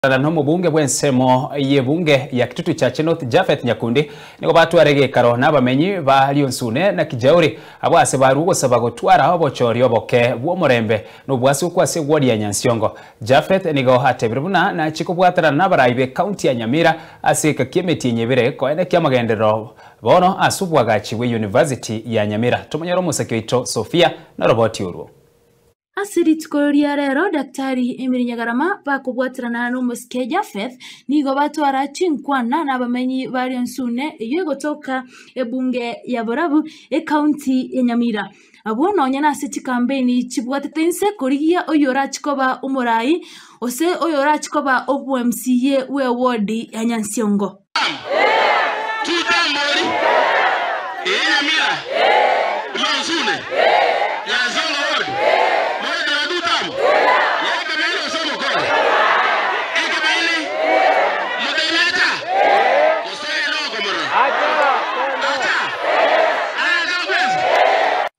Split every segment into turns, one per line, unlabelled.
No mubunge bwensemo yebunge ya Kitutu cha North Japheth Nyakundi niko batwarege karo n'abamenyi ba Lyonsune na Kijauri abwase barugo saba gutwara obochori oboke bwo murembe n'ubwase ukwase gwori ya Nyansiongo. Japheth nigo hatebiruna na chikobwatara n'abarayibe county ya Nyamira asika kimeti nyebere ko ene kyamagendero bono asubwaga chiwe University ya Nyamira. Tumanyero musakyo Sofia na roboti urwo.
Asiri tukoria rero Daktari Emily Nyagarama bakubwatirana n'umusike Japheth nigo batwara chinkwana n'abamenyi ba Lyonsune iyo gotoka ebunge ya Borabu county ya Nyamira. Abo nonya na city campaign chibwatetense kuriya oyora chikoba umurai ose oyora chikoba obu MCA we ward ya Nyansiongo.
Tutamori Nyamira Lyonsune Nyansiongo ward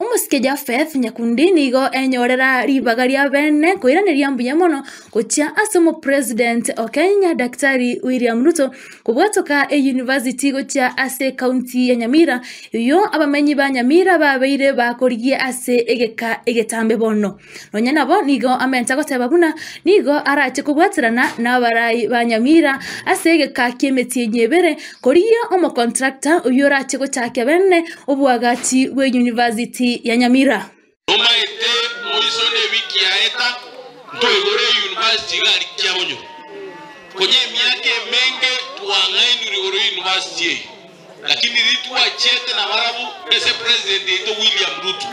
Umusike Japheth Nyakundi nigo enyorera ribagaria bene koiraniria mbunya mono gocha asomo president o Kenya Daktari William Ruto kubwatoka university gocha ase county ya Nyamira iyo abamenyi ba Nyamira babeire bakorigie ase egetambe bono nonya nabo nigo amenta goteba buna nigo arache kubwatirana n'abarayi ba Nyamira ase egeka kemeti nyebere koriya omo contractor uyo arache gocha bene obwagati we university ya Nyamira.
Omaite moisone wiki ya eta ntoigore university gari kyabonyo. Konye miake menge tuangaini rigoro university. Lakini ritwa chete na Barabu ese president ito William Ruto.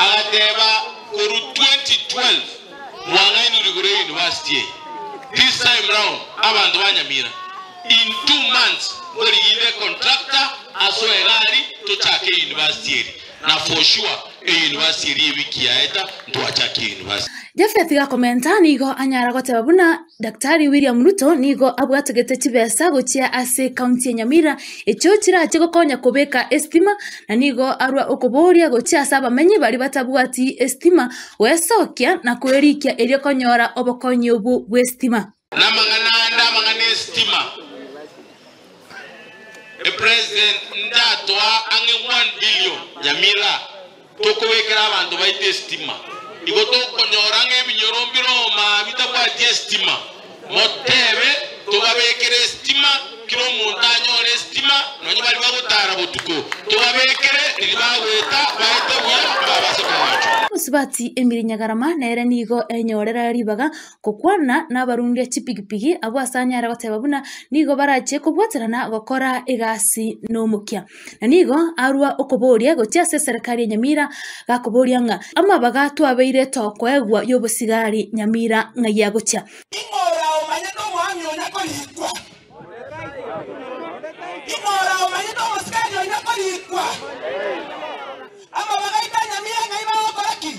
Agateba koru 2012 tuangaini rigoro university. This time round abantu ba Nyamira in 2 months muri ile contractor aso egari to chake university. Na for sure university wiki ya eta ntuachake university.
Japheth ga komenta nigo anyara goteba buna Daktari William Ruto nigo abwategete chibesa gochia ase county ya Nyamira echo kirache gokonya kubeka estima na nigo arwa okuboria gochia saba menyi bali batabwati estima wesokia na kwerikia elio konyora obokonyi obu bwestima
na mangana estima. The president ndatwa ange 1 billion Nyamira tokowekera abantu baite estima igoto konyorange binyorombiro ma bitabwati estima motebe tubabekere estima kiro muntanyore estima nonye bali bagutara botuko tubabekere libagweta baite bya babase kwacho.
Musibati Emily Nyagarama nere nigo enyorera ribaga kokwana n'abarundi chipigipigi abwasanyara goteba buna nigo barache kubwatirana gokora egasi n'omukya na nigo arwa okoboria gocha serikali ya Nyamira gakoboria nga amabaga twabeire tokwegwa yobusigari Nyamira ngaya gocha
ingora omanyako mwanyo nakolikwa ingora omanyako musigari nakolikwa amabaga Nyamira ngaiba okoraki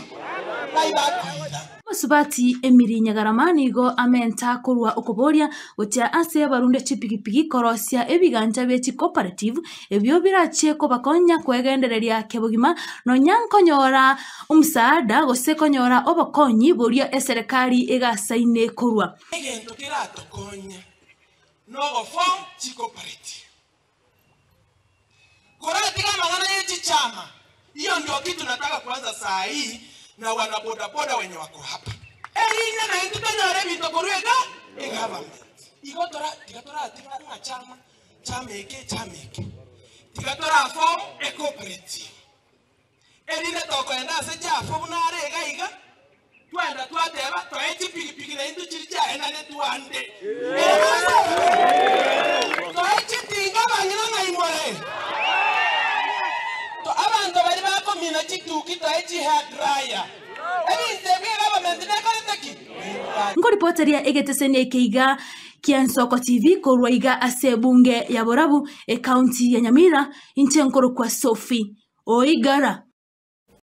Musibati Emily Nyagarama nigo amenta kurwa okoboria gocha ase barunde chipigipigi korosia ebiganja bechi cooperative ebyo birache ko bakonya kwegendereria kebugima no nyankonyora umusaada gose konyora obokonyi boria eserikali egasaine kurwa
egento kiratokonya no go form chi cooperative korati kama ngana yechi chama hiyo ndio kitu nataka kuanza saa hii na wana boda wenye wako hapa. Ina na ndio nyore bitokorwega government. Igotora tika chama eke. Tigatora form a cooperative. Ina toko enda se ja form na rega iga. Twenda twateba twaeti pigipigi na indu chiricha ena ne tuande. Twaeti tinga bangina ngaimore. To abantu bari bakomina chituki twaeti hair dryer.
Ngo reporteria egetesenia keiga Kiansoko TV korwa iga ase bunge ya Borabu county ya Nyamira inche nkoro kwa Sophie Oigara.